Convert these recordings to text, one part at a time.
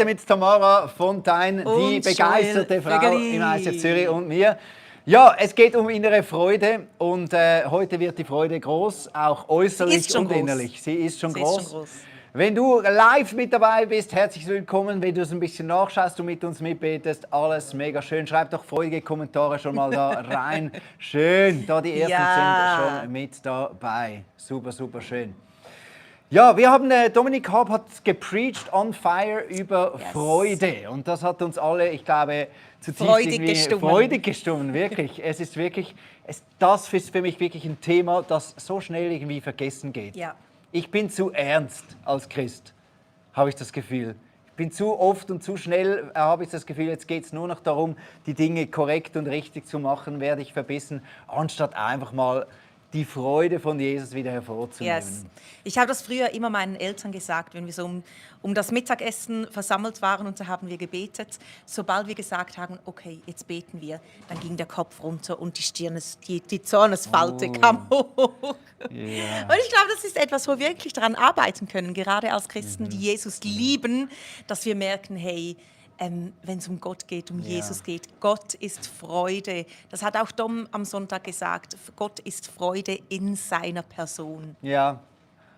Mit Tamara Fontaine, die Und begeisterte Joel Frau Vögeli. im ICF Zürich und mir. Ja, es geht um innere Freude und heute wird die Freude groß, auch äußerlich und groß. innerlich. Sie ist schon Sie ist groß. schon groß. Wenn du live mit dabei bist, herzlich willkommen. Wenn du es ein bisschen nachschaust und mit uns mitbetest, alles mega schön. Schreib doch freudige Kommentare schon mal da rein. Schön, da die ersten Ja. sind schon mit dabei. Super, super schön. Ja, wir haben, Dominik Hab hat gepreacht on fire über Freude und das hat uns alle, ich glaube, zutiefst freudig gestimmt, wirklich. Es ist wirklich, das ist für mich wirklich ein Thema, das so schnell irgendwie vergessen geht. Ja. Ich bin zu ernst als Christ, habe ich das Gefühl. Ich bin zu oft und zu schnell, habe ich das Gefühl, jetzt geht es nur noch darum, die Dinge korrekt und richtig zu machen, werde ich verbissen, anstatt einfach mal die Freude von Jesus wieder hervorzunehmen. Yes. Ich habe das früher immer meinen Eltern gesagt, wenn wir so um das Mittagessen versammelt waren und da haben wir gebetet. Sobald wir gesagt haben, okay, jetzt beten wir, dann ging der Kopf runter und die Zornesfalte kam hoch. Yeah. Und ich glaube, das ist etwas, wo wir wirklich daran arbeiten können, gerade als Christen, die Jesus lieben, dass wir merken, hey, wenn es um Gott geht, um Jesus geht. Gott ist Freude. Das hat auch Dom am Sonntag gesagt. Gott ist Freude in seiner Person. Ja,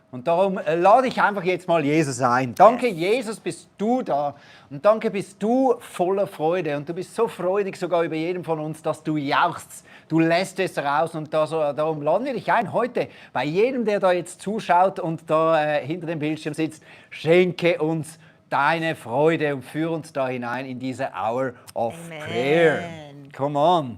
und darum lade ich einfach jetzt mal Jesus ein. Danke, Jesus, bist du da. Und danke, bist du voller Freude. Und du bist so freudig sogar über jeden von uns, dass du jauchzt. Du lässt es raus. Und darum laden wir dich ein, heute bei jedem, der da jetzt zuschaut und da hinter dem Bildschirm sitzt, schenke uns deine Freude und führ uns da hinein in diese Hour of Prayer. Come on.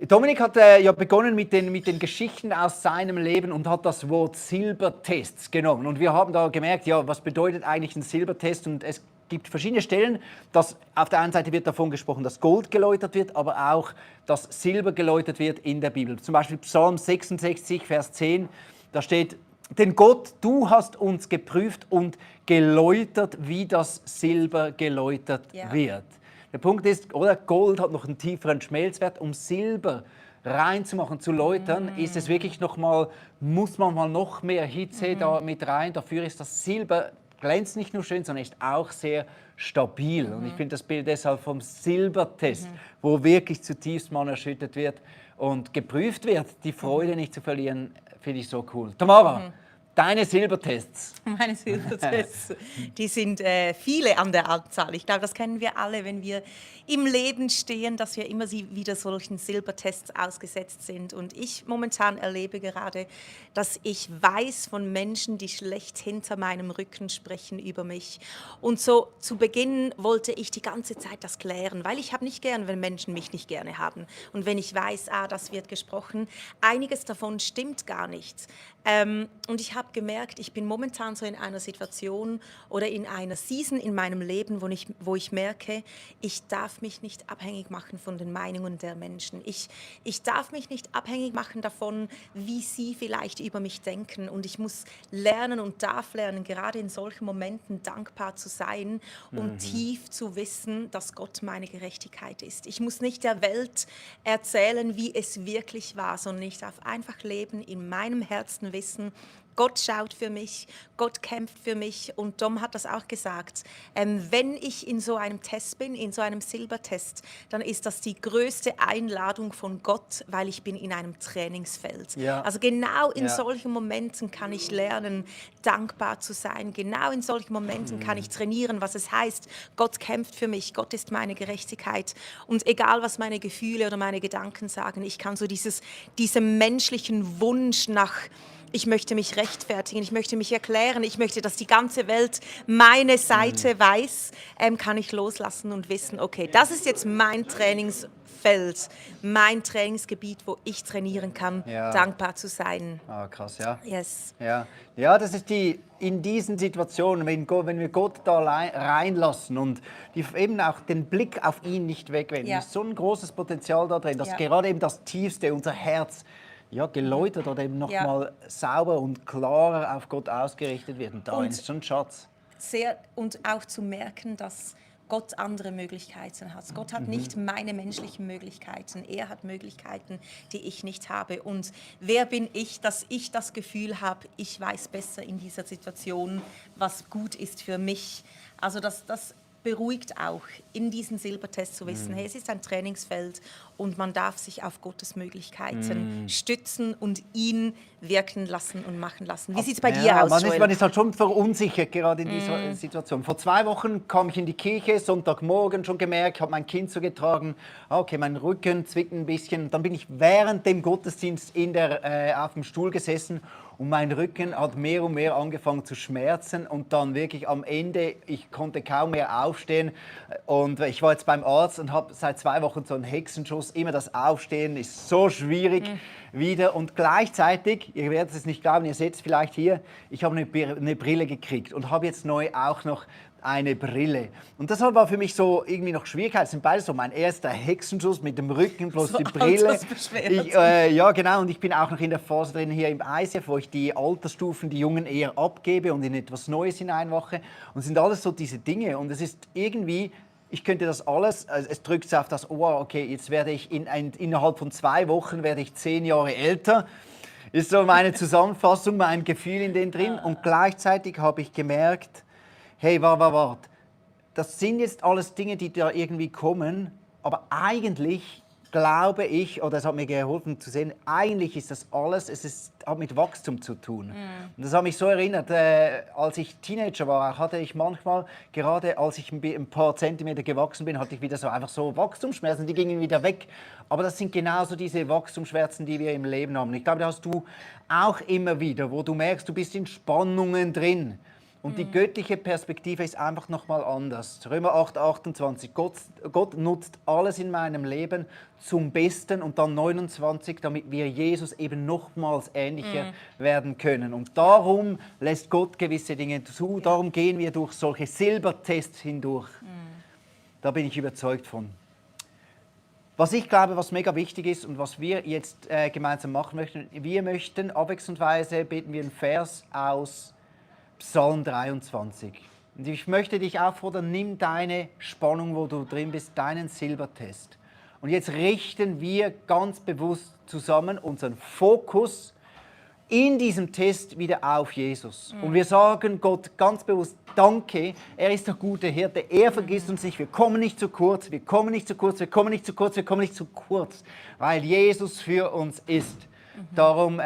Dominik hat ja begonnen mit den Geschichten aus seinem Leben und hat das Wort Silbertests genommen. Und wir haben da gemerkt, ja, was bedeutet eigentlich ein Silbertest? Und es gibt verschiedene Stellen, dass auf der einen Seite wird davon gesprochen, dass Gold geläutert wird, aber auch, dass Silber geläutert wird in der Bibel. Zum Beispiel Psalm 66, Vers 10, da steht: Denn Gott, du hast uns geprüft und geläutert, wie das Silber geläutert wird. Der Punkt ist, oder, Gold hat noch einen tieferen Schmelzwert. Um Silber reinzumachen, zu läutern, ist es wirklich muss man mal noch mehr Hitze da mit rein. Dafür ist das Silber glänzt nicht nur schön, sondern ist auch sehr stabil. Und ich finde das Bild deshalb vom Silbertest, wo wirklich zutiefst man erschüttert wird und geprüft wird, die Freude nicht zu verlieren, finde ich so cool. Tamara, deine Silbertests. Meine Silbertests, die sind viele an der Anzahl. Ich glaube, das kennen wir alle, wenn wir im Leben stehen, dass wir immer wieder solchen Silbertests ausgesetzt sind. Und ich momentan erlebe gerade, dass ich weiß von Menschen, die schlecht hinter meinem Rücken sprechen über mich. Und so zu Beginn wollte ich die ganze Zeit das klären, weil ich habe nicht gern, wenn Menschen mich nicht gerne haben. Und wenn ich weiß, das wird gesprochen, einiges davon stimmt gar nicht. Und ich habe gemerkt, ich bin momentan so in einer Situation oder in einer Season in meinem Leben, wo ich merke, ich darf mich nicht abhängig machen von den Meinungen der Menschen. Ich darf mich nicht abhängig machen davon, wie sie vielleicht über mich denken. Und ich muss lernen und darf lernen, gerade in solchen Momenten dankbar zu sein und tief zu wissen, dass Gott meine Gerechtigkeit ist. Ich muss nicht der Welt erzählen, wie es wirklich war, sondern ich darf einfach leben, in meinem Herzen wissen, Gott schaut für mich, Gott kämpft für mich. Und Dom hat das auch gesagt. Wenn ich in so einem Test bin, in so einem Silbertest, dann ist das die größte Einladung von Gott, weil ich bin in einem Trainingsfeld. Ja. Also genau in solchen Momenten kann ich lernen, dankbar zu sein. Genau in solchen Momenten kann ich trainieren, was es heißt, Gott kämpft für mich, Gott ist meine Gerechtigkeit. Und egal, was meine Gefühle oder meine Gedanken sagen, ich kann so diesen menschlichen Wunsch nach: Ich möchte mich rechtfertigen, ich möchte mich erklären, ich möchte, dass die ganze Welt meine Seite weiß, kann ich loslassen und wissen, okay, das ist jetzt mein Trainingsfeld, mein Trainingsgebiet, wo ich trainieren kann, dankbar zu sein. Krass, ja. Yes. Ja, das ist in diesen Situationen, wenn wir Gott da reinlassen und eben auch den Blick auf ihn nicht wegwenden, ist so ein großes Potenzial da drin, dass gerade eben das Tiefste, unser Herz, geläutert oder eben nochmal sauber und klarer auf Gott ausgerichtet wird. Und darin ist schon ein Schatz. Und auch zu merken, dass Gott andere Möglichkeiten hat. Gott hat nicht meine menschlichen Möglichkeiten. Er hat Möglichkeiten, die ich nicht habe. Und wer bin ich, dass ich das Gefühl habe, ich weiß besser in dieser Situation, was gut ist für mich, Also das beruhigt auch, in diesen Silbertest zu wissen, hey, es ist ein Trainingsfeld und man darf sich auf Gottes Möglichkeiten stützen und ihn wirken lassen und machen lassen. Wie sieht es bei dir aus, Joel? Man ist halt schon verunsichert gerade in dieser Situation. Vor 2 Wochen kam ich in die Kirche, Sonntagmorgen schon gemerkt, habe mein Kind so getragen, okay, mein Rücken zwickt ein bisschen. Dann bin ich während dem Gottesdienst auf dem Stuhl gesessen und mein Rücken hat mehr und mehr angefangen zu schmerzen und dann wirklich am Ende, ich konnte kaum mehr aufstehen und ich war jetzt beim Arzt und habe seit 2 Wochen so einen Hexenschuss. Immer das Aufstehen ist so schwierig wieder und gleichzeitig, ihr werdet es nicht glauben, ihr seht es vielleicht hier, ich habe eine Brille gekriegt und habe jetzt neu auch noch eine Brille. Und das war für mich so irgendwie noch Schwierigkeit. Das sind beide so mein erster Hexenschuss mit dem Rücken plus So die Brille. Ja, genau. Und ich bin auch noch in der Phase drin hier im ICF, wo ich die Altersstufen, die Jungen eher abgebe und in etwas Neues hineinmache. Und es sind alles so diese Dinge. Und es ist irgendwie, ich könnte das alles, also es drückt auf das Ohr, okay, jetzt werde ich innerhalb von 2 Wochen werde ich 10 Jahre älter. Ist so meine Zusammenfassung, mein Gefühl in den drin. Und gleichzeitig habe ich gemerkt, hey, warte. Das sind jetzt alles Dinge, die da irgendwie kommen, aber eigentlich glaube ich, oder es hat mir geholfen zu sehen, eigentlich ist das alles, hat mit Wachstum zu tun. Und das hat mich so erinnert, als ich Teenager war, hatte ich manchmal, gerade als ich ein paar Zentimeter gewachsen bin, hatte ich wieder so einfach so Wachstumsschmerzen, die gingen wieder weg. Aber das sind genauso diese Wachstumsschmerzen, die wir im Leben haben. Ich glaube, da hast du auch immer wieder, wo du merkst, du bist in Spannungen drin. Und die göttliche Perspektive ist einfach nochmal anders. Römer 8, 28. Gott nutzt alles in meinem Leben zum Besten. Und dann 29, damit wir Jesus eben nochmals ähnlicher werden können. Und darum lässt Gott gewisse Dinge zu. Darum gehen wir durch solche Silbertests hindurch. Da bin ich überzeugt von. Was ich glaube, was mega wichtig ist und was wir jetzt gemeinsam machen möchten, wir möchten abwechslungsweise, beten wir einen Vers aus Psalm 23. Und ich möchte dich auffordern, nimm deine Spannung, wo du drin bist, deinen Silbertest. Und jetzt richten wir ganz bewusst zusammen unseren Fokus in diesem Test wieder auf Jesus. Und wir sagen Gott ganz bewusst, danke, er ist der gute Hirte, er vergisst uns nicht, wir kommen nicht zu kurz, wir kommen nicht zu kurz, wir kommen nicht zu kurz, wir kommen nicht zu kurz, weil Jesus für uns ist. Darum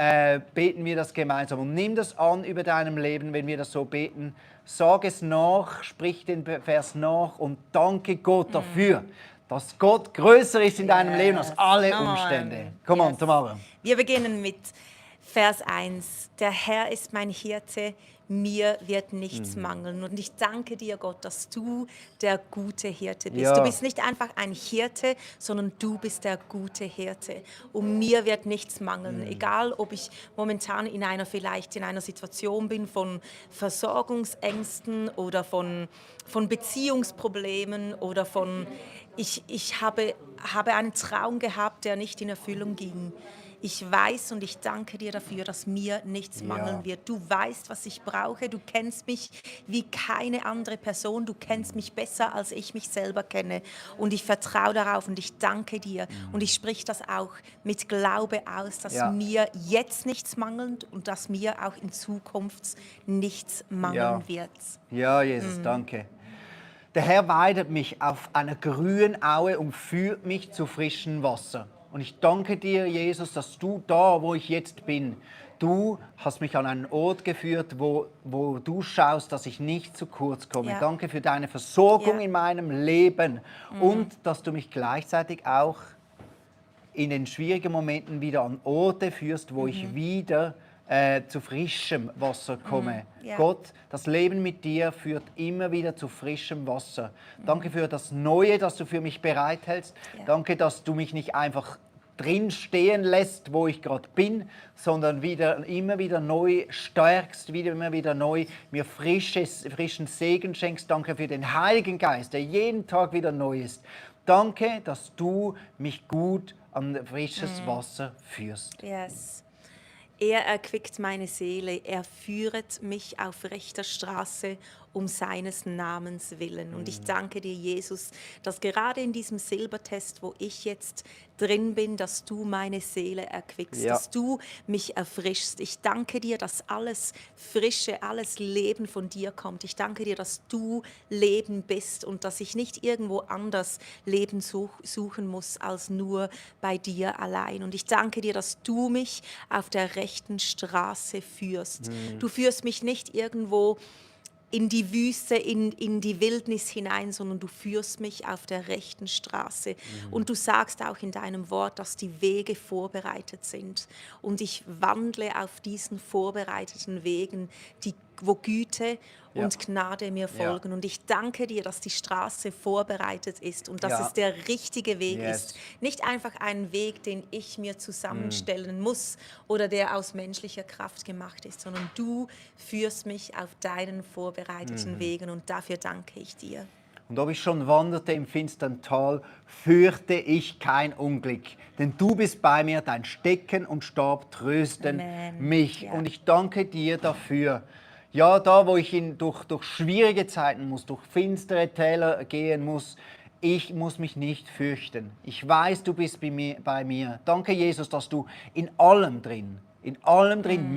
beten wir das gemeinsam. Und nimm das an über deinem Leben, wenn wir das so beten. Sag es nach, sprich den Vers nach und danke Gott dafür, dass Gott größer ist in deinem Leben als alle Umstände. Komm on, Tamara. Wir beginnen mit Vers 1. Der Herr ist mein Hirte, mir wird nichts mangeln. Und ich danke dir, Gott, dass du der gute Hirte bist. Ja. Du bist nicht einfach ein Hirte, sondern du bist der gute Hirte. Und mir wird nichts mangeln. Egal, ob ich momentan vielleicht in einer Situation bin von Versorgungsängsten oder von Beziehungsproblemen oder ich habe einen Traum gehabt, der nicht in Erfüllung ging. Ich weiß und ich danke dir dafür, dass mir nichts mangeln wird. Du weißt, was ich brauche. Du kennst mich wie keine andere Person. Du kennst mich besser, als ich mich selber kenne. Und ich vertraue darauf und ich danke dir. Und ich spreche das auch mit Glaube aus, dass mir jetzt nichts mangelt und dass mir auch in Zukunft nichts mangeln wird. Ja, Jesus, danke. Der Herr weidet mich auf einer grünen Aue und führt mich zu frischem Wasser. Und ich danke dir, Jesus, dass du da, wo ich jetzt bin, du hast mich an einen Ort geführt, wo du schaust, dass ich nicht zu kurz komme. Ja. Danke für deine Versorgung in meinem Leben und dass du mich gleichzeitig auch in den schwierigen Momenten wieder an Orte führst, wo ich wieder zu frischem Wasser komme. Ja. Gott, das Leben mit dir führt immer wieder zu frischem Wasser. Danke für das Neue, das du für mich bereithältst. Ja. Danke, dass du mich nicht einfach drin stehen lässt, wo ich gerade bin, sondern immer wieder neu stärkst, immer wieder neu mir frischen Segen schenkst. Danke für den Heiligen Geist, der jeden Tag wieder neu ist. Danke, dass du mich gut an frisches Wasser führst. Yes. Er erquickt meine Seele, er führet mich auf rechter Straße um seines Namens willen. Und ich danke dir, Jesus, dass gerade in diesem Silbertest, wo ich jetzt drin bin, dass du meine Seele erquickst, Ja. dass du mich erfrischst. Ich danke dir, dass alles Frische, alles Leben von dir kommt. Ich danke dir, dass du Leben bist und dass ich nicht irgendwo anders Leben suchen muss als nur bei dir allein. Und ich danke dir, dass du mich auf der rechten Straße führst. Du führst mich nicht irgendwo in die Wüste, in die Wildnis hinein, sondern du führst mich auf der rechten Straße. Und du sagst auch in deinem Wort, dass die Wege vorbereitet sind. Und ich wandle auf diesen vorbereiteten Wegen, wo Güte und Gnade mir folgen. Und ich danke dir, dass die Straße vorbereitet ist und dass Ja. es der richtige Weg Yes. ist. Nicht einfach ein Weg, den ich mir zusammenstellen muss oder der aus menschlicher Kraft gemacht ist, sondern du führst mich auf deinen vorbereiteten Wegen und dafür danke ich dir. Und ob ich schon wanderte im finstern Tal, fürchte ich kein Unglück. Denn du bist bei mir, dein Stecken und Stab trösten Amen. mich. Ja. Und ich danke dir dafür. Ja, da wo ich durch schwierige Zeiten muss, durch finstere Täler gehen muss, ich muss mich nicht fürchten. Ich weiß, du bist bei mir. Danke, Jesus, dass du in allem drin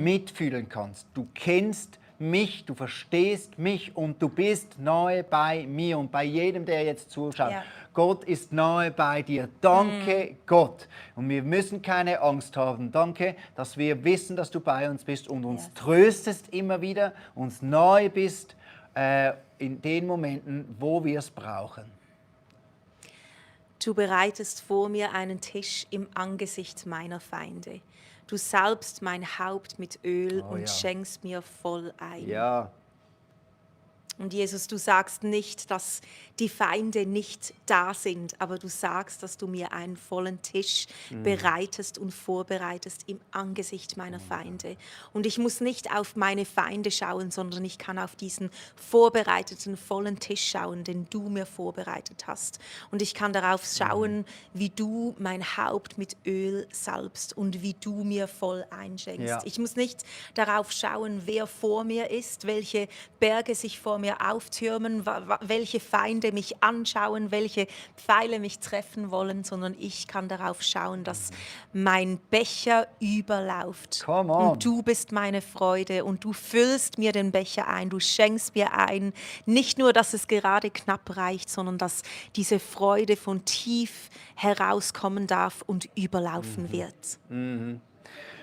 mitfühlen kannst. Du kennst mich, du verstehst mich und du bist nahe bei mir und bei jedem, der jetzt zuschaut. Ja. Gott ist nahe bei dir. Danke, Gott. Und wir müssen keine Angst haben. Danke, dass wir wissen, dass du bei uns bist und uns Ja. tröstest immer wieder, uns nahe bist in den Momenten, wo wir es brauchen. Du bereitest vor mir einen Tisch im Angesicht meiner Feinde. Du salbst mein Haupt mit Öl Oh und ja. schenkst mir voll ein. Ja, Und Jesus, du sagst nicht, dass die Feinde nicht da sind, aber du sagst, dass du mir einen vollen Tisch bereitest und vorbereitest im Angesicht meiner Feinde. Und ich muss nicht auf meine Feinde schauen, sondern ich kann auf diesen vorbereiteten vollen Tisch schauen, den du mir vorbereitet hast. Und ich kann darauf schauen, wie du mein Haupt mit Öl salbst und wie du mir voll einschenkst. Ja. Ich muss nicht darauf schauen, wer vor mir ist, welche Berge sich vor mir auftürmen, welche Feinde mich anschauen, welche Pfeile mich treffen wollen, sondern ich kann darauf schauen, dass mein Becher überläuft. Come on. Und du bist meine Freude und du füllst mir den Becher ein, du schenkst mir ein. Nicht nur, dass es gerade knapp reicht, sondern dass diese Freude von tief herauskommen darf und überlaufen wird.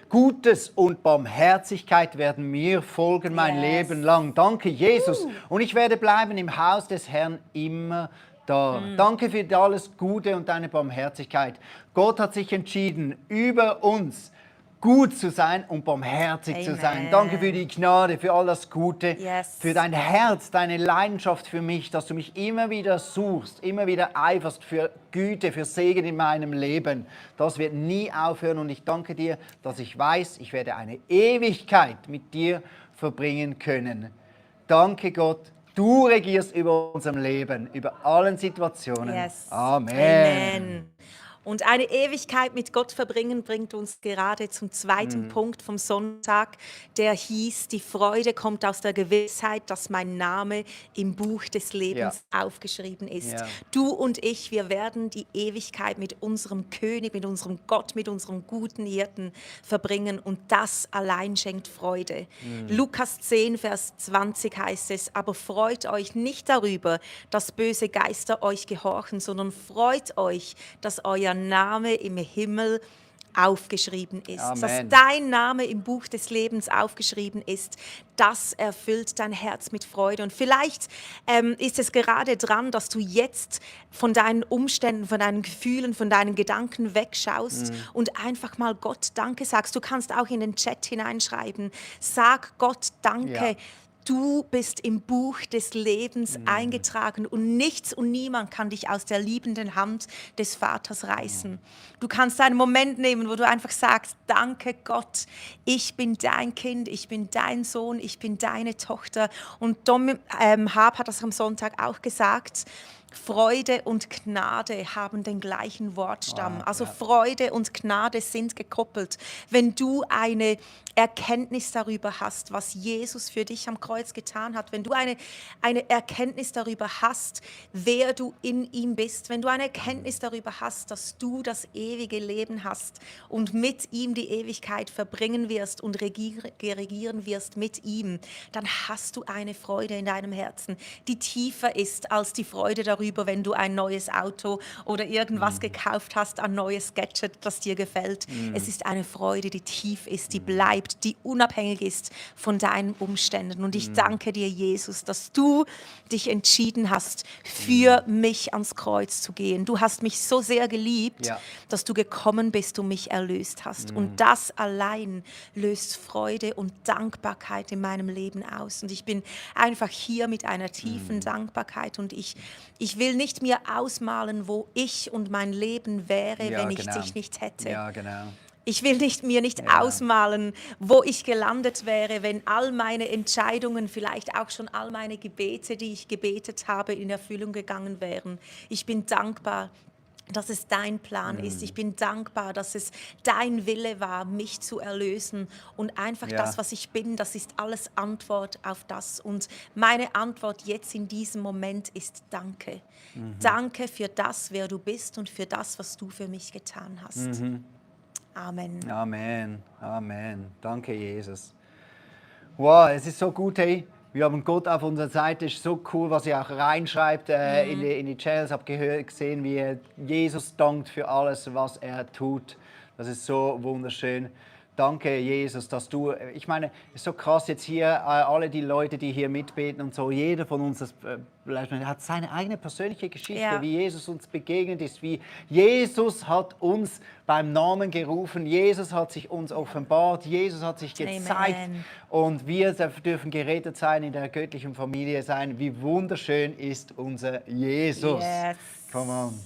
Gutes und Barmherzigkeit werden mir folgen mein Yes. Leben lang. Danke, Jesus. Und ich werde bleiben im Haus des Herrn immer da. Danke für alles Gute und deine Barmherzigkeit. Gott hat sich entschieden, über uns gut zu sein und barmherzig zu sein. Amen. Danke für die Gnade, für all das Gute, Yes. für dein Herz, deine Leidenschaft für mich, dass du mich immer wieder suchst, immer wieder eiferst für Güte, für Segen in meinem Leben. Das wird nie aufhören und ich danke dir, dass ich weiß, ich werde eine Ewigkeit mit dir verbringen können. Danke Gott, du regierst über unserem Leben, über allen Situationen. Yes. Amen. Amen. Und eine Ewigkeit mit Gott verbringen bringt uns gerade zum zweiten Punkt vom Sonntag, der hieß, die Freude kommt aus der Gewissheit, dass mein Name im Buch des Lebens aufgeschrieben ist. Ja. Du und ich, wir werden die Ewigkeit mit unserem König, mit unserem Gott, mit unserem guten Hirten verbringen und das allein schenkt Freude. Lukas 10, Vers 20 heißt es, aber freut euch nicht darüber, dass böse Geister euch gehorchen, sondern freut euch, dass euer Name im Himmel aufgeschrieben ist. Amen. Dass dein Name im Buch des Lebens aufgeschrieben ist, das erfüllt dein Herz mit Freude. Und vielleicht ist es gerade dran, dass du jetzt von deinen Umständen, von deinen Gefühlen, von deinen Gedanken wegschaust und einfach mal Gott Danke sagst. Du kannst auch in den Chat hineinschreiben, sag Gott Danke. Ja. Du bist im Buch des Lebens eingetragen und nichts und niemand kann dich aus der liebenden Hand des Vaters reißen. Du kannst einen Moment nehmen, wo du einfach sagst, danke Gott, ich bin dein Kind, ich bin dein Sohn, ich bin deine Tochter. Und Dom Haab hat das am Sonntag auch gesagt, Freude und Gnade haben den gleichen Wortstamm. Also Freude und Gnade sind gekoppelt. Wenn du eine Erkenntnis darüber hast, was Jesus für dich am Kreuz getan hat, wenn du eine Erkenntnis darüber hast, wer du in ihm bist, wenn du eine Erkenntnis darüber hast, dass du das ewige Leben hast und mit ihm die Ewigkeit verbringen wirst und regieren wirst mit ihm, dann hast du eine Freude in deinem Herzen, die tiefer ist als die Freude darüber, wenn du ein neues Auto oder irgendwas gekauft hast, ein neues Gadget, das dir gefällt. Es ist eine Freude, die tief ist, die bleibt, die unabhängig ist von deinen Umständen. Und ich danke dir, Jesus, dass du dich entschieden hast, für mich ans Kreuz zu gehen. Du hast mich so sehr geliebt, Ja. dass du gekommen bist und mich erlöst hast. Und das allein löst Freude und Dankbarkeit in meinem Leben aus. Und ich bin einfach hier mit einer tiefen Dankbarkeit. Und ich will nicht mir ausmalen, wo ich und mein Leben wäre, Ja, wenn ich genau. dich nicht hätte. Ja, genau. Ich will mir nicht Ja. ausmalen, wo ich gelandet wäre, wenn all meine Entscheidungen, vielleicht auch schon all meine Gebete, die ich gebetet habe, in Erfüllung gegangen wären. Ich bin dankbar, dass es dein Plan ist. Ich bin dankbar, dass es dein Wille war, mich zu erlösen. Und einfach Ja. das, was ich bin, das ist alles Antwort auf das. Und meine Antwort jetzt in diesem Moment ist Danke. Danke für das, wer du bist und für das, was du für mich getan hast. Amen. Amen, Amen. Danke, Jesus. Wow, es ist so gut, hey. Wir haben Gott auf unserer Seite. Es ist so cool, was ihr auch reinschreibt in die Channels. Ich habe gesehen, wie ihr Jesus dankt für alles, was er tut. Das ist so wunderschön. Danke, Jesus, dass du, ich meine, es ist so krass jetzt hier, alle die Leute, die hier mitbeten und so, jeder von uns hat seine eigene persönliche Geschichte, Ja. wie Jesus uns begegnet ist, wie Jesus hat uns beim Namen gerufen, Jesus hat sich uns offenbart, Jesus hat sich gezeigt. Amen. Und wir dürfen gerettet sein, in der göttlichen Familie sein. Wie wunderschön ist unser Jesus. Yes. Come on.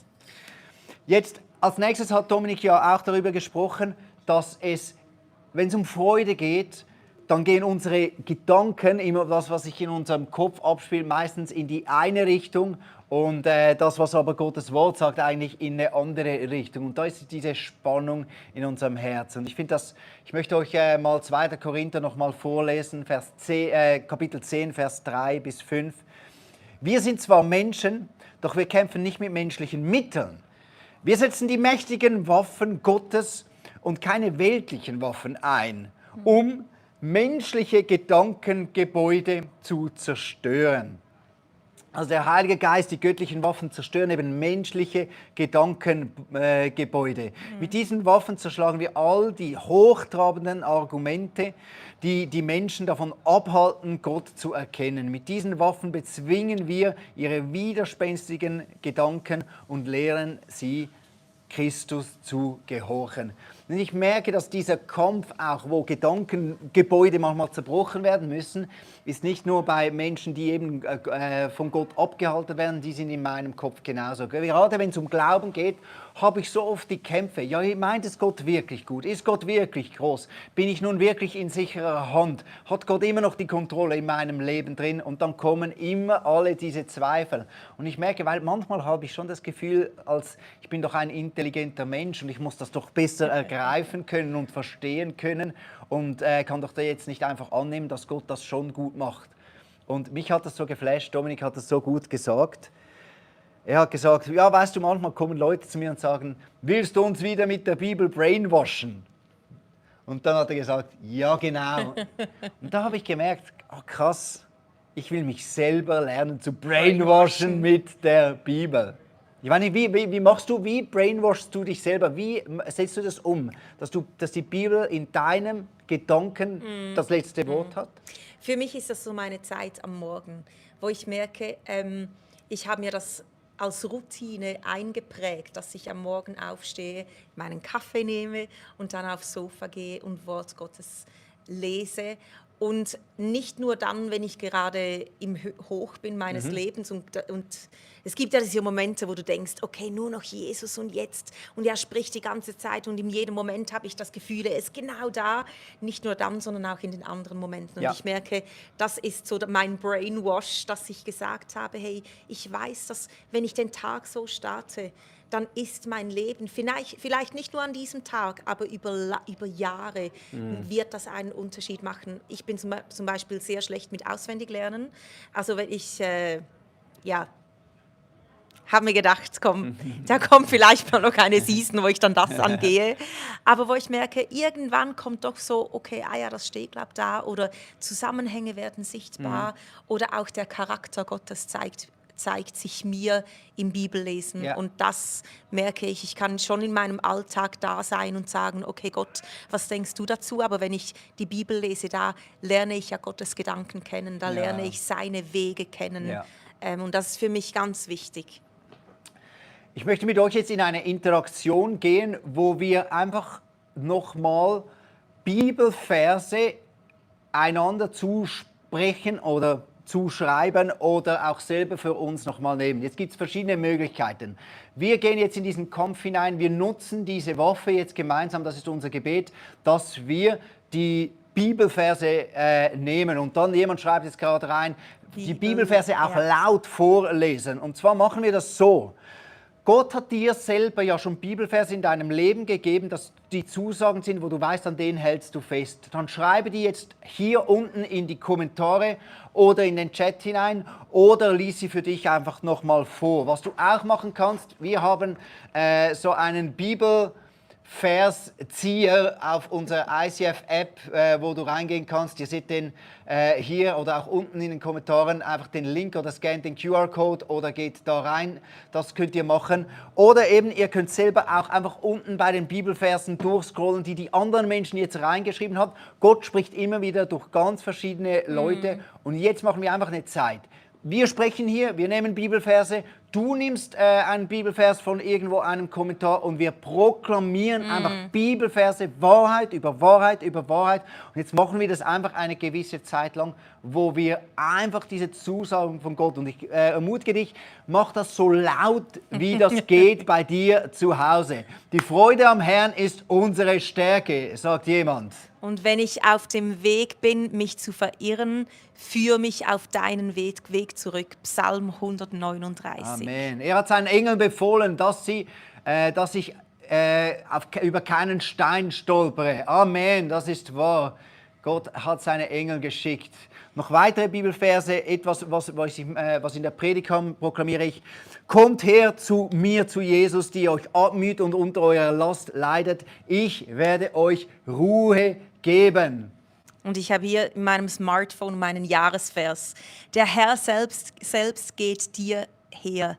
Jetzt, als nächstes hat Dominik ja auch darüber gesprochen, dass es, wenn es um Freude geht, dann gehen unsere Gedanken, immer das, was sich in unserem Kopf abspielt, meistens in die eine Richtung und das, was aber Gottes Wort sagt, eigentlich in eine andere Richtung. Und da ist diese Spannung in unserem Herzen. Und ich möchte euch mal 2. Korinther noch mal vorlesen, Kapitel 10, Vers 3 bis 5. Wir sind zwar Menschen, doch wir kämpfen nicht mit menschlichen Mitteln. Wir setzen die mächtigen Waffen Gottes und keine weltlichen Waffen ein, um menschliche Gedankengebäude zu zerstören. Also der Heilige Geist, die göttlichen Waffen zerstören eben menschliche Gedankengebäude. Mit diesen Waffen zerschlagen wir all die hochtrabenden Argumente, die die Menschen davon abhalten, Gott zu erkennen. Mit diesen Waffen bezwingen wir ihre widerspenstigen Gedanken und lehren sie, Christus zu gehorchen. Und ich merke, dass dieser Kampf auch, wo Gedankengebäude manchmal zerbrochen werden müssen, ist nicht nur bei Menschen, die eben von Gott abgehalten werden, die sind in meinem Kopf genauso. Gerade wenn es um Glauben geht, habe ich so oft die Kämpfe. Ja, meint es Gott wirklich gut? Ist Gott wirklich groß? Bin ich nun wirklich in sicherer Hand? Hat Gott immer noch die Kontrolle in meinem Leben drin? Und dann kommen immer alle diese Zweifel. Und ich merke, weil manchmal habe ich schon das Gefühl, ich bin doch ein intelligenter Mensch und ich muss das doch besser ergreifen können und verstehen können und kann doch da jetzt nicht einfach annehmen, dass Gott das schon gut macht. Und mich hat das so geflasht, Dominik hat das so gut gesagt. Er hat gesagt, ja, weißt du, manchmal kommen Leute zu mir und sagen, willst du uns wieder mit der Bibel brainwashen? Und dann hat er gesagt, ja, genau. Und da habe ich gemerkt, oh, krass, ich will mich selber lernen zu brainwashen mit der Bibel. Ich meine, wie brainwashst du dich selber? Wie setzt du das um, dass die Bibel in deinem Gedanken das letzte Wort hat? Für mich ist das so meine Zeit am Morgen, wo ich merke, ich habe mir das als Routine eingeprägt, dass ich am Morgen aufstehe, meinen Kaffee nehme und dann aufs Sofa gehe und Wort Gottes lese. Und nicht nur dann, wenn ich gerade im Hoch bin meines Lebens. Und es gibt ja diese Momente, wo du denkst, okay, nur noch Jesus und jetzt. Und er spricht die ganze Zeit und in jedem Moment habe ich das Gefühl, er ist genau da. Nicht nur dann, sondern auch in den anderen Momenten. Und Ja. ich merke, das ist so mein Brainwash, dass ich gesagt habe, hey, ich weiß, dass wenn ich den Tag so starte, dann ist mein Leben, vielleicht nicht nur an diesem Tag, aber über Jahre wird das einen Unterschied machen. Ich bin zum Beispiel sehr schlecht mit Auswendiglernen. Also wenn ich, habe mir gedacht, komm, da kommt vielleicht mal noch eine Season, wo ich dann das angehe. Aber wo ich merke, irgendwann kommt doch so, okay, das steht, glaube ich, da. Oder Zusammenhänge werden sichtbar. Oder auch der Charakter Gottes zeigt sich mir im Bibellesen. Ja. Und das merke ich. Ich kann schon in meinem Alltag da sein und sagen, okay Gott, was denkst du dazu? Aber wenn ich die Bibel lese, da lerne ich ja Gottes Gedanken kennen. Da lerne ich seine Wege kennen. Ja. Und das ist für mich ganz wichtig. Ich möchte mit euch jetzt in eine Interaktion gehen, wo wir einfach nochmal Bibelverse einander zusprechen oder zuschreiben oder auch selber für uns nochmal nehmen. Jetzt gibt es verschiedene Möglichkeiten. Wir gehen jetzt in diesen Kampf hinein, wir nutzen diese Waffe jetzt gemeinsam, das ist unser Gebet, dass wir die Bibelverse nehmen. Und dann jemand schreibt jetzt gerade rein, die Bibelverse auch laut vorlesen. Und zwar machen wir das so. Gott hat dir selber ja schon Bibelverse in deinem Leben gegeben, dass die Zusagen sind, wo du weißt, an denen hältst du fest. Dann schreibe die jetzt hier unten in die Kommentare oder in den Chat hinein oder lies sie für dich einfach nochmal vor. Was du auch machen kannst, wir haben so einen Bibelverszieher auf unserer ICF-App, wo du reingehen kannst. Ihr seht den hier oder auch unten in den Kommentaren einfach den Link oder scannt den QR-Code oder geht da rein. Das könnt ihr machen. Oder eben, ihr könnt selber auch einfach unten bei den Bibelversen durchscrollen, die anderen Menschen jetzt reingeschrieben haben. Gott spricht immer wieder durch ganz verschiedene Leute. Und jetzt machen wir einfach eine Zeit. Wir sprechen hier, wir nehmen Bibelverse, du nimmst einen Bibelvers von irgendwo einem Kommentar und wir proklamieren einfach Bibelverse, Wahrheit über Wahrheit über Wahrheit. Und jetzt machen wir das einfach eine gewisse Zeit lang, wo wir einfach diese Zusagen von Gott, und ich ermutige dich, mach das so laut, wie das geht bei dir zu Hause. Die Freude am Herrn ist unsere Stärke, sagt jemand. Und wenn ich auf dem Weg bin, mich zu verirren, führ mich auf deinen Weg zurück. Psalm 139. Amen. Er hat seinen Engeln befohlen, dass ich über keinen Stein stolpere. Amen, das ist wahr. Gott hat seine Engel geschickt. Noch weitere Bibelverse, etwas, was in der Predigt kam, proklamiere ich. Kommt her zu mir, zu Jesus, die euch abmüht und unter eurer Last leidet. Ich werde euch Ruhe geben. Und ich habe hier in meinem Smartphone meinen Jahresvers. Der Herr selbst geht dir her.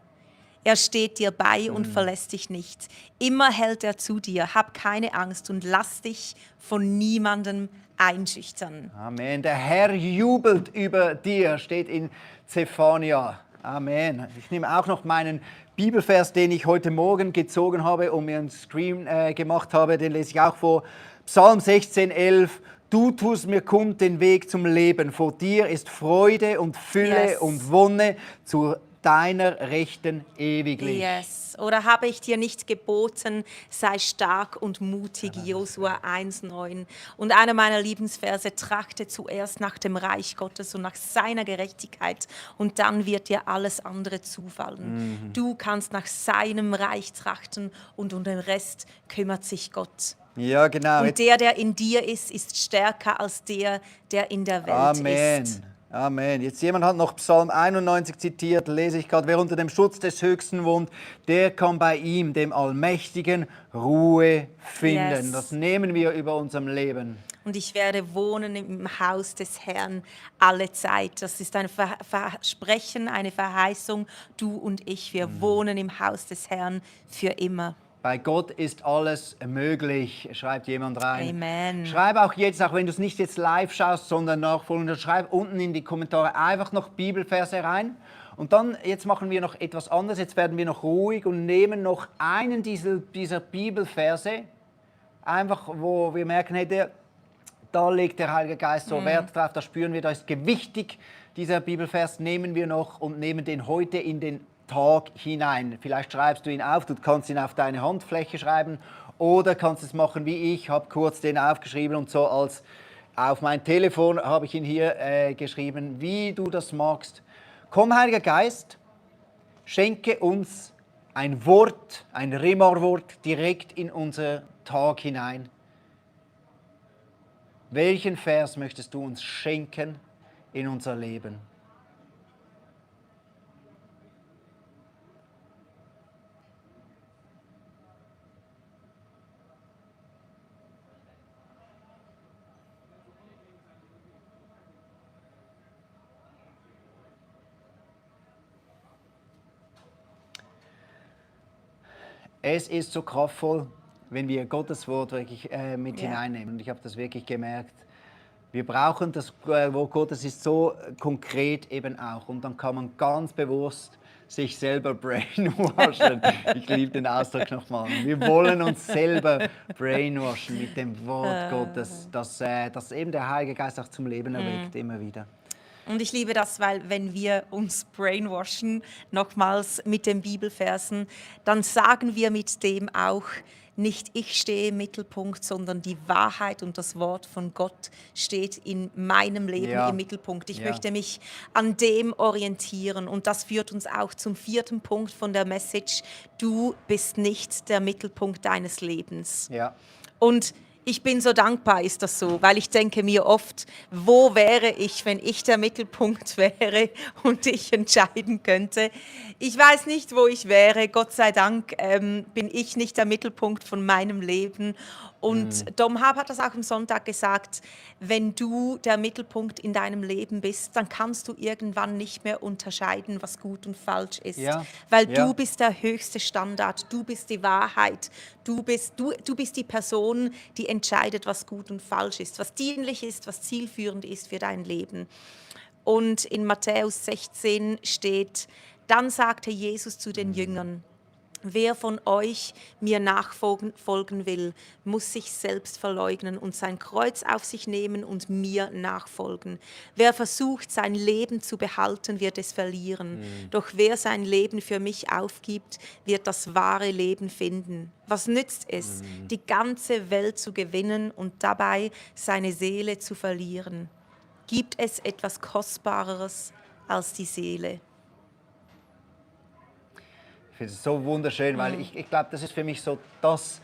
Er steht dir bei und verlässt dich nicht. Immer hält er zu dir. Hab keine Angst und lass dich von niemandem einschüchtern. Amen. Der Herr jubelt über dir, steht in Zephania. Amen. Ich nehme auch noch meinen Bibelvers, den ich heute Morgen gezogen habe und mir einen Screen gemacht habe, den lese ich auch vor. Psalm 16,11. Du tust mir kund den Weg zum Leben. Vor dir ist Freude und Fülle und Wonne zu deiner Rechten ewiglich. Yes. Oder habe ich dir nicht geboten, sei stark und mutig, Josua 1,9. Und einer meiner Lieblingsverse, trachte zuerst nach dem Reich Gottes und nach seiner Gerechtigkeit und dann wird dir alles andere zufallen. Du kannst nach seinem Reich trachten und um den Rest kümmert sich Gott. Ja, genau. Und der in dir ist stärker als der in der Welt ist. Amen. Jetzt jemand hat noch Psalm 91 zitiert, lese ich gerade. Wer unter dem Schutz des Höchsten wohnt, der kann bei ihm, dem Allmächtigen, Ruhe finden. Yes. Das nehmen wir über unserem Leben. Und ich werde wohnen im Haus des Herrn alle Zeit. Das ist ein Versprechen, eine Verheißung. Du und ich, wir wohnen im Haus des Herrn für immer. Bei Gott ist alles möglich, schreibt jemand rein. Amen. Schreib auch jetzt, auch wenn du es nicht jetzt live schaust, sondern nachfolgend, schreib unten in die Kommentare einfach noch Bibelverse rein. Und dann, jetzt machen wir noch etwas anderes, jetzt werden wir noch ruhig und nehmen noch einen dieser Bibelverse, einfach wo wir merken, hey, da legt der Heilige Geist so Wert drauf, da spüren wir, da ist gewichtig, dieser Bibelvers nehmen wir noch und nehmen den heute in den Tag hinein. Vielleicht schreibst du ihn auf, du kannst ihn auf deine Handfläche schreiben oder kannst es machen wie ich, habe kurz den aufgeschrieben und so als auf mein Telefon habe ich ihn hier geschrieben, wie du das magst. Komm, Heiliger Geist, schenke uns ein Wort, ein Rema-Wort direkt in unser Tag hinein. Welchen Vers möchtest du uns schenken in unser Leben? Es ist so kraftvoll, wenn wir Gottes Wort wirklich mit hineinnehmen. Und ich habe das wirklich gemerkt. Wir brauchen das Wort Gottes, ist so konkret eben auch. Und dann kann man ganz bewusst sich selber brainwashen. Ich liebe den Ausdruck nochmal. Wir wollen uns selber brainwashen mit dem Wort Gottes, das eben der Heilige Geist auch zum Leben erweckt, immer wieder. Und ich liebe das, weil wenn wir uns brainwashen, nochmals mit den Bibelversen, dann sagen wir mit dem auch, nicht ich stehe im Mittelpunkt, sondern die Wahrheit und das Wort von Gott steht in meinem Leben im Mittelpunkt. Ich möchte mich an dem orientieren. Und das führt uns auch zum 4. Punkt von der Message. Du bist nicht der Mittelpunkt deines Lebens. Ja. Und ich bin so dankbar, ist das so, weil ich denke mir oft, wo wäre ich, wenn ich der Mittelpunkt wäre und ich entscheiden könnte. Ich weiß nicht, wo ich wäre. Gott sei Dank bin ich nicht der Mittelpunkt von meinem Leben. Und Dom Hab hat das auch am Sonntag gesagt, wenn du der Mittelpunkt in deinem Leben bist, dann kannst du irgendwann nicht mehr unterscheiden, was gut und falsch ist. Ja. Weil du bist der höchste Standard, du bist die Wahrheit, du bist die Person, die entscheidet, was gut und falsch ist, was dienlich ist, was zielführend ist für dein Leben. Und in Matthäus 16 steht, dann sagte Jesus zu den Jüngern, wer von euch mir nachfolgen will, muss sich selbst verleugnen und sein Kreuz auf sich nehmen und mir nachfolgen. Wer versucht, sein Leben zu behalten, wird es verlieren. Doch wer sein Leben für mich aufgibt, wird das wahre Leben finden. Was nützt es, die ganze Welt zu gewinnen und dabei seine Seele zu verlieren? Gibt es etwas Kostbareres als die Seele? Ich finde es so wunderschön, weil ich glaube, das ist für mich so das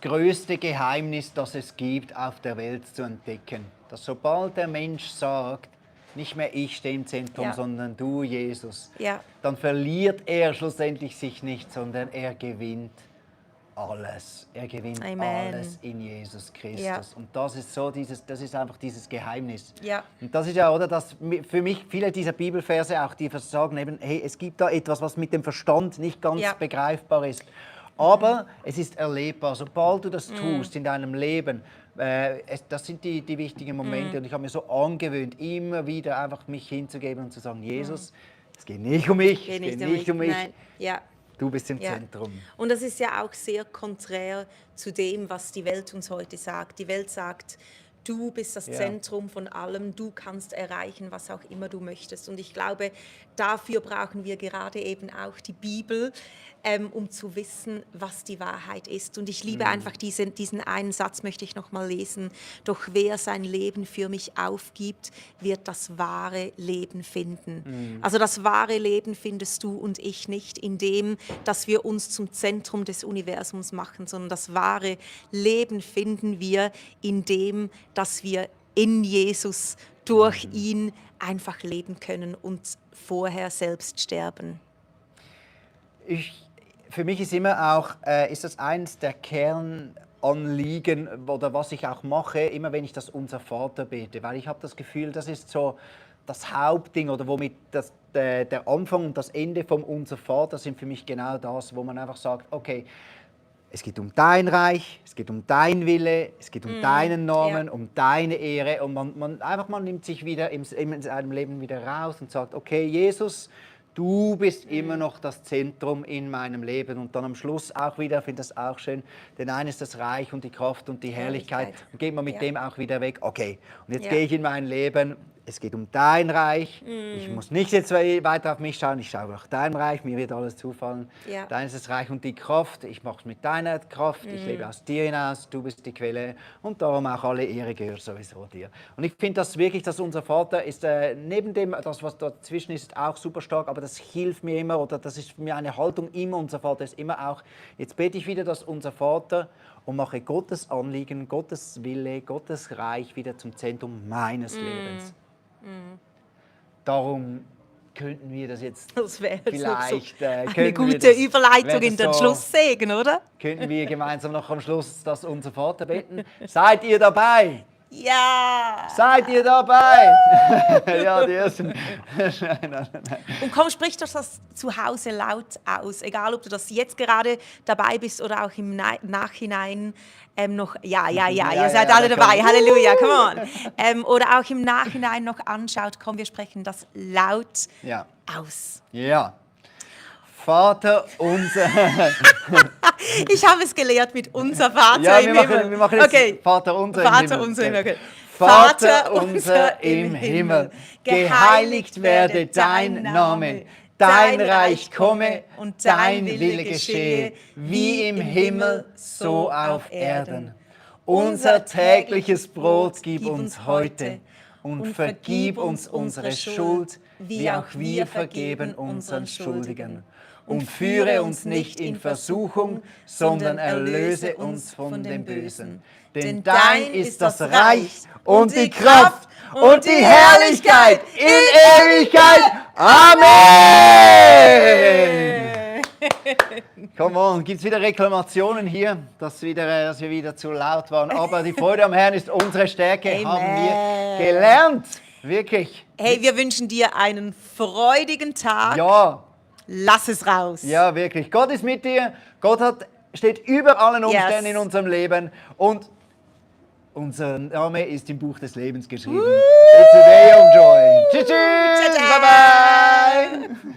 größte Geheimnis, das es gibt, auf der Welt zu entdecken. Dass sobald der Mensch sagt, nicht mehr ich stehe im Zentrum, sondern du, Jesus, dann verliert er schlussendlich sich nicht, sondern er gewinnt alles. Er gewinnt alles in Jesus Christus. Ja. Und das ist so das ist einfach dieses Geheimnis. Ja. Und das ist ja, oder, dass für mich viele dieser Bibelverse auch, die sagen eben, hey, es gibt da etwas, was mit dem Verstand nicht ganz begreifbar ist. Aber es ist erlebbar. Sobald du das tust in deinem Leben, das sind die wichtigen Momente. Und ich habe mir so angewöhnt, immer wieder einfach mich hinzugeben und zu sagen, Jesus, es geht nicht um mich, es geht nicht um mich. Nein. Ja. Du bist im Zentrum. Und das ist ja auch sehr konträr zu dem, was die Welt uns heute sagt. Die Welt sagt, du bist das Zentrum von allem, du kannst erreichen, was auch immer du möchtest. Und ich glaube, dafür brauchen wir gerade eben auch die Bibel, um zu wissen, was die Wahrheit ist. Und ich liebe einfach diesen einen Satz, möchte ich noch mal lesen. Doch wer sein Leben für mich aufgibt, wird das wahre Leben finden. Also das wahre Leben findest du und ich nicht, indem, dass wir uns zum Zentrum des Universums machen, sondern das wahre Leben finden wir, indem, dass wir in Jesus durch ihn einfach leben können und vorher selbst sterben. Für mich ist immer auch, ist das eines der Kernanliegen oder was ich auch mache, immer wenn ich das Unser Vater bete, weil ich habe das Gefühl, das ist so das Hauptding oder womit der Anfang und das Ende vom Unser Vater sind für mich genau das, wo man einfach sagt, okay, es geht um dein Reich, es geht um dein Wille, es geht um deinen Namen, um deine Ehre und man nimmt sich wieder in seinem Leben wieder raus und sagt, okay, Jesus, du bist immer noch das Zentrum in meinem Leben. Und dann am Schluss auch wieder, ich finde das auch schön, denn eines ist das Reich und die Kraft und die Herrlichkeit. Und geht man mit dem auch wieder weg. Okay, und jetzt gehe ich in mein Leben es geht um dein Reich. Ich muss nicht jetzt weiter auf mich schauen, ich schaue nach deinem Reich, mir wird alles zufallen. Ja. Dein ist das Reich und die Kraft, ich mache es mit deiner Kraft, ich lebe aus dir hinaus, du bist die Quelle und darum auch alle Ehre gehört sowieso dir. Und ich finde das wirklich, dass unser Vater ist, neben dem, das was dazwischen ist, auch super stark, aber das hilft mir immer, oder das ist für mich eine Haltung immer, unser Vater ist immer auch, jetzt bete ich wieder, dass unser Vater und mache Gottes Anliegen, Gottes Wille, Gottes Reich wieder zum Zentrum meines Lebens. Darum könnten wir das jetzt Das wäre vielleicht... eine gute Überleitung in den Schlusssegen, oder? Könnten wir gemeinsam noch am Schluss das unser Vater beten? Seid ihr dabei? Ja! Seid ihr dabei? Ja, die ersten. Nein. Und komm, sprich doch das zu Hause laut aus. Egal, ob du das jetzt gerade dabei bist oder auch im Nachhinein noch. Ja, ihr seid alle dabei. Halleluja, come on. Oder auch im Nachhinein noch anschaut. Komm, wir sprechen das laut aus. Ja. Vater unser. Ich habe es gelehrt mit unser Vater Ja, im Himmel. wir machen jetzt okay. Vater unser im Himmel. Vater unser im Himmel, geheiligt werde dein Name, dein Reich komme und dein Wille geschehe, wie im Himmel, so auf Erden. Unser tägliches Brot gib uns heute und vergib uns unsere Schuld, wie auch wir vergeben unseren Schuldigen. Und führe uns nicht in Versuchung, sondern erlöse uns von dem Bösen. Denn dein ist das Reich und die Kraft und die Herrlichkeit in Ewigkeit. Amen! Come on, gibt es wieder Reklamationen hier, dass wir wieder zu laut waren. Aber die Freude am Herrn ist unsere Stärke, Amen. haben wir gelernt. Wirklich. Hey, wir wünschen dir einen freudigen Tag. Ja. Lass es raus. Ja, wirklich. Gott ist mit dir. Gott steht über allen Umständen in unserem Leben. Und unser Name ist im Buch des Lebens geschrieben. It's a day of joy. Tschüss, tschüss. Bye, bye.